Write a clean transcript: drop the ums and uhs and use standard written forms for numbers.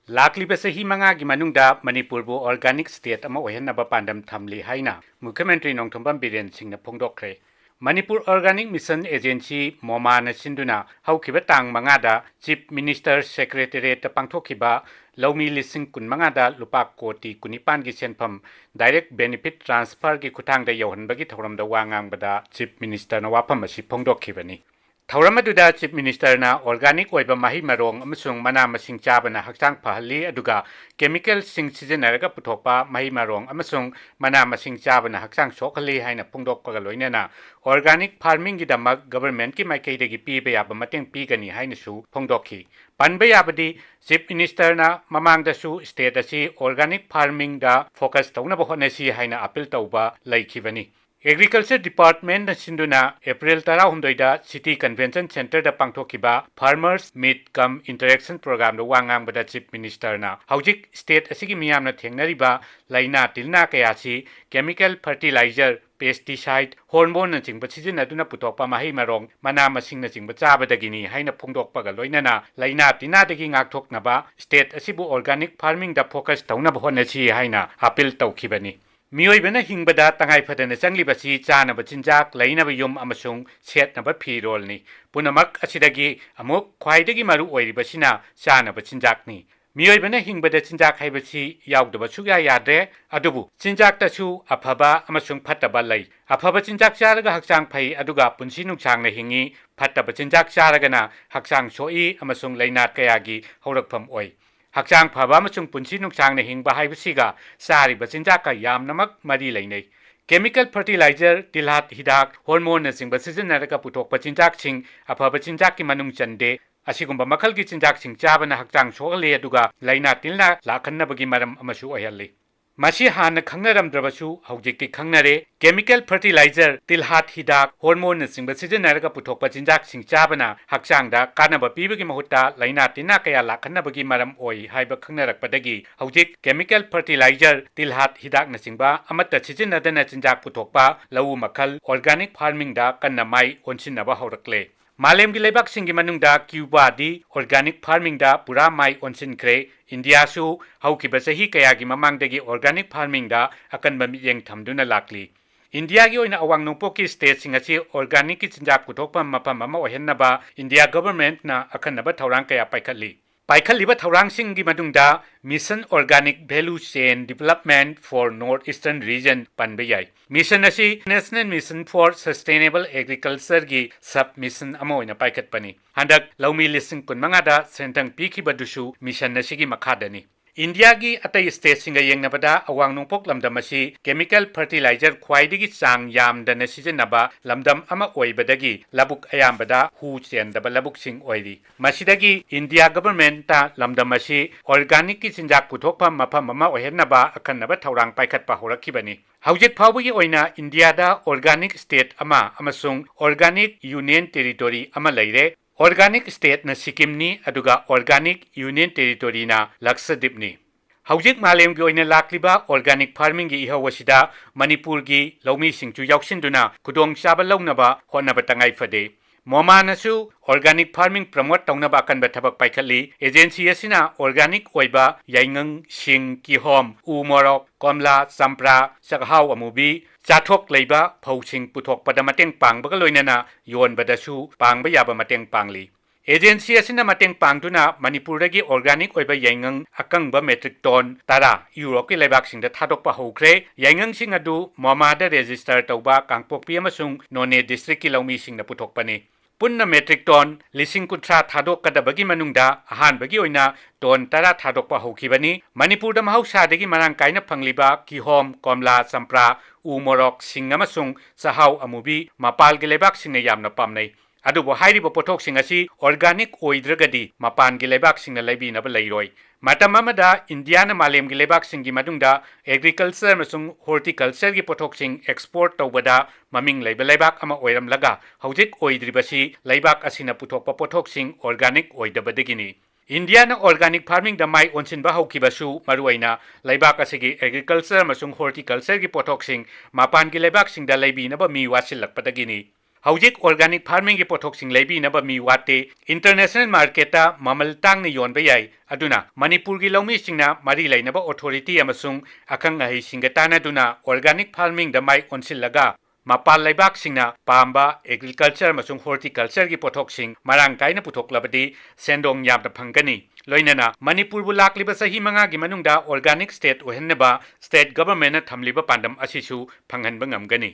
लाखलिबा चही मंगागी मनुंगदा मणिपुरबु organic state अमा ओहनबा पांडम थमली हाइना मुख्यमंत्री नोंथोंबम बिरेन सिंहना फोंदोखरे मणिपुर ऑर्गेनिक मिशन एजेंसी मोमाना सिंधुना हौखिबा तांग मंगादा चीफ मिनिस्टर सेक्रेटरीट पांथोखिबा लौमी लिसिंग कुन मंगादा लुपा कोटी कुनिपान की सेनफम डायरेक्ट बेनिफिट ट्रांसफर की खुथांगदा यौहनबगी थौरमदा वांगांगबदा चीफ मिनिस्टर ना वाफम असी फोंदोखिबनी थौरमदुदा चीफ मिनिस्टर ना ऑर्गेनिक ओइबा माही मरोंग अमसुंग मना मसिंग चाबना हक्चांग फहली अदुगा केमिकल सिंग सिजनरगा पुथोकपा माही मरोंग अमसुंग मना मसिंग चाबना हक्चांग सोखली हाइना फोंदोकपगा लोइनेना ऑर्गेनिक फार्मिंग की दमक गवर्नमेंट की माइकैदगी पीबा याबा मतेंग पीगनी हाइनसु फोंदोखी पनबा याबदी चीफ मिनिस्टर ना ममांगदसु स्टेट असी ऑर्गेनिक फार्मिंग दा फोकस तौनबा होटनेसी हाइना अपील तौबा लैखिबनी एग्रीकल्चर डिपार्टमेंट सिंधुना अप्रैल 18 सिटी कन्वेंशन सेंटर दा पांथोखिबा फार्मर्स मीट कम इंटरेक्शन प्रोग्राम दा वांगांगबदा चीफ मिनिस्टर ना हौजिक स्टेट असिगी मियामना थेंगनरिबा लाइना तिलना कयासी केमिकल फर्टिलाइजर पेस्टिसाइड हार्मोन चिंब सिजनदुना पुथोकपा माही मरोंग मना मसिंग चिंब चाबदगिनी हाइना फोंदोकपगा लोइनना लाइना तिनादगी ngaktoknaba स्टेट असिबु ऑर्गेनिक फार्मिंग दा फोकस तौनबा होटनेसी हाइना अपील तौखिबनी मियोइबना हिंगबदा तंगाई फदना चंगलिबसी चानब चिंजाक लैनब युम अमसुंग सेटनब फीरोलनी पुनमक असिदगी अमुक ख्वाइदगी मरु ओइरिबसिना चानब चिंजाकनी मियोइबना हिंगबदा चिंजाक हाइबसी याउदब सुया याद्रे अदुबु चिंजाकतसु अफबा अमसुंग फत्तबा लै अफबा चिंजाक चारगा हक्चांग फै अदुगा पुंसी नुक्सांगना हिंगी फत्तबा चिंजाक चारगना हक्चांग सोई अमसुंग लैनात कयागी हौरकफम ओइ हक्चांग फबा अमसुंग पुंसी नुक्सांगना हिंगबा हाइबसिगा चारिबा चिंजाका यामनमक मरी लैनै केमिकल फर्टिलाइजर तिलहात हिदाक हार्मोन सिंब सिजनरगा पुथोकपा चिंजाकसिंग अफबा चिंजाककी मनुंग चंदे असिगुंबा मखलगी चिंजाकसिंग चाबना हक्चांग सोगले अदुगा लैना तिलना लाखन्नबगी मरम अमसु ओहल्ली मसी हान खंगनरमद्रबसु हौजिकति खंगनरे केमिकल फर्टिलाइजर तिलहात हिदाक हार्मोन सिंब सिजनरगा पुथोकपा चिंजाकसिंग चाबना हक्चांगदा कानबा पीबगी महुत्ता लैना तिना कया लाखन्नबगी मरम ओइ हाइबा खंगनरकपदगी हौजिक केमिकल फर्टिलाइजर तिलहात हिदाक नसिंबा अमत्ता सिजनदना चिंजाक पुथोकपा लौ मखल ऑर्गेनिक फार्मिंग दा कन्ना माई ओनसिनबा हौरकले मालेम की लेबाक सिंगी मनुंगदा क्यूबादी ऑर्गेनिक फार्मिंग दा पुरा माई ओनसिनख्रे इंडिया सु हौकिबा चही कयागी ममांगदगी ऑर्गेनिक फार्मिंग दा अकनबा मियेंग थमदुना लाकली इंडिया की ओइना अवांग नोंपोकी स्टेट सिंग असी ऑर्गेनिक की चिंजाक पुथोकपा मफम अमा ओहेन्नबा इंडिया गवर्नमेंट ना अकनबा थौरांग कया पाइखली पाइखलिबा थौरांगसिंगी मनुंगदा mission organic value chain development for north eastern region पनबा याई मिशन असी national mission for sustainable agriculture की सब मिशन अमा ओइना पाइखतपनी हंदक लौमी लिसिंग कुनमंगादा सेंटंग पीखिबदुसु मिशन असिगी मखादनी इंडिया की अतई स्टेट सिंग येंगनबदा अवांग नोंपोक लमदम असी केमिकल फर्टिलाइजर ख्वाइदगी चांग यामदना सिजनबा लमदम अमा ओइबदगी लबुक अयामबदा हु चेंदबा लबुक सिंग ओइरी मसिदगी इंडिया गवर्नमेंट ता लमदम असी ऑर्गेनिक की चिंजाक पुथोकफम मफम अमा ओहेन्नबा अखन्नबा थौरांग पाइखतपा होरखिबनी हौजिक फाउबगी ओइना इंडिया दा ऑर्गेनिक स्टेट अमा अमसुंग ऑर्गेनिक यूनियन टेरिटोरी अमा लैरे ऑर्गेनिक स्टेट न सिक्किमनी अदुगा ऑर्गेनिक यूनियन टेरिटोरी ना लक्षद्वीपनी हौजिक मालेम की ओइना लाक्लिबा ऑर्गेनिक फार्मिंग की इहवसिदा मणिपुर की लौमी सिंचु याउसिनदुना खुदोंग चाबा लौनबा होनबा तंगाई फदे मोमानसु ऑर्गेनिक फार्मिंग प्रमोट तौनबा अकनबा थबक पाइखली एजेंसी असिना ऑर्गेनिक ओइबा याइंगंग सिंग किहोम उ मोरक कमला चंप्रा चकहाव अमुबी चाथोक लेबा फौसिंग पुथोकपदा मतेंग पांगबगा लोइनना योनबदसु पांगबा याबा मतेंग पांगली एजेंसी असिना मतेंग पांगदुना मणिपुरदगी ऑर्गेनिक ओइबा याइंगंग अकंगबा मेट्रिक टन तारा यूरोप के लेबाकसिंगदा थादोकपा हौख्रे याइंगंगसिंग अदु मोमादा रेजिस्टर तौबा कांगपोकपी अमसुंग नोने डिस्ट्रिक्ट की लौमीसिंगना पुथोकपनी पुन्ना मेट्रिक टन लिसिंग कुंथ्रा थादोकदबगी मनुंगदा अहानबगी ओइना टन तारा थादोकपा हौखिबनी मणिपुरदा महौसादगी मरांग काइना फंगलिबा किहोम कमला चंप्रा उ मोरक सिंग अमसुंग चहाव अमुबी मपालगी लेबाकसिंगना यामना पामनै अदुबो हाइरिबो पोथोकसिंग असी ऑर्गेनिक ओइद्रगदी मपानगी लेबाकसिंगना लैबिनबा लैरोय मतम अमदा इंडियाना मालेमगी लेबाकसिंगी मदुंगदा एग्रीकल्चर अमसुंग हॉर्टिकल्चर की पोथोकसिंग एक्सपोर्ट तौबदा ममिंग लैबा लेबाक अमा ओइरमलगा हौजिक ओइद्रिबसी लेबाक असिना पुथोकपा पोथोकसिंग ऑर्गेनिक ओइदबदगिनी इंडिया ऑर्गेनिक फार्मिंग माई ओनसिनबा हौकिबसु मरुआइना लेबाक असिगी एग्रीकल्चर अमसुंग हॉर्टिकल्चर की पोथोकसिंग मपान की लेबाकसिंगदा लैबिनबा मी वासिल्लकपदगिनी ꯍꯧꯖꯤꯛ ꯑꯣꯔꯒꯥꯅꯤꯛ ꯐꯥꯔꯃꯤꯡꯒꯤ ꯄꯣꯠꯊꯣꯛꯁꯤꯡ ꯂꯩꯕꯤꯅꯕ ꯃꯤ ꯋꯥꯠꯇꯦ, ꯏꯟꯇꯔꯅꯦꯁꯅꯦल ꯃꯥꯔꯀꯦꯠꯇ ꯃꯃꯜ ꯇꯥꯡꯅ ꯌꯣꯟꯕ ꯌꯥꯏ, ꯑꯗꯨꯅ ꯃꯅꯤꯄꯨꯔꯒꯤ ꯂꯧꯃꯤꯁꯤꯡꯅ ꯃꯔꯤ ꯂꯩꯅꯕ ꯑꯣꯊꯣꯔꯤꯇꯤ ꯑꯃꯁꯨꯡ ꯑꯈꯪ ꯑꯍꯩꯁꯤꯡꯒ ꯇꯥꯟꯅꯗꯨꯅ ꯑꯣꯔꯒꯥꯅꯤꯛ ꯐꯥꯔꯃꯤꯡꯗ ꯃꯥꯏ ꯑꯣꯟꯁꯤꯜꯂꯒ ꯃꯄꯥꯟ ꯂꯩꯕꯥꯛꯁꯤꯡꯅ ꯄꯥꯝꯕ ꯑꯦꯒ꯭ꯔꯤꯀꯜꯆꯔ ꯑꯃꯁꯨꯡ ꯍꯣꯔꯇꯤꯀꯜꯆꯔꯒꯤ ꯄꯣꯠꯊꯣꯛꯁꯤꯡ ꯃꯔꯥꯡ ꯀꯥꯏꯅ ꯄꯨꯊꯣꯛꯂꯕꯗꯤ ꯁꯦꯟꯗꯣꯡ ꯌꯥꯝꯅ ꯐꯪꯒꯅꯤ꯫ ꯂꯣꯏꯅꯅ ꯃꯅꯤꯄꯨꯔꯕꯨ ꯂꯥꯛꯂꯤꯕ ꯆꯍꯤ 5ꯒꯤ ꯃꯅꯨꯡꯗ ꯑꯣꯔꯒꯥꯅꯤꯛ ꯁ꯭ꯇꯦꯠ ꯑꯣꯏꯍꯟꯅꯕ ꯁ꯭ꯇꯦꯠ ꯒꯚꯔꯟꯃꯦꯟꯠꯅ ꯊꯝꯂꯤꯕ ꯄꯥꯟꯗꯝ ꯑꯁꯤꯁꯨ ꯐꯪꯍꯟꯕ ꯉꯝꯒꯅꯤ꯫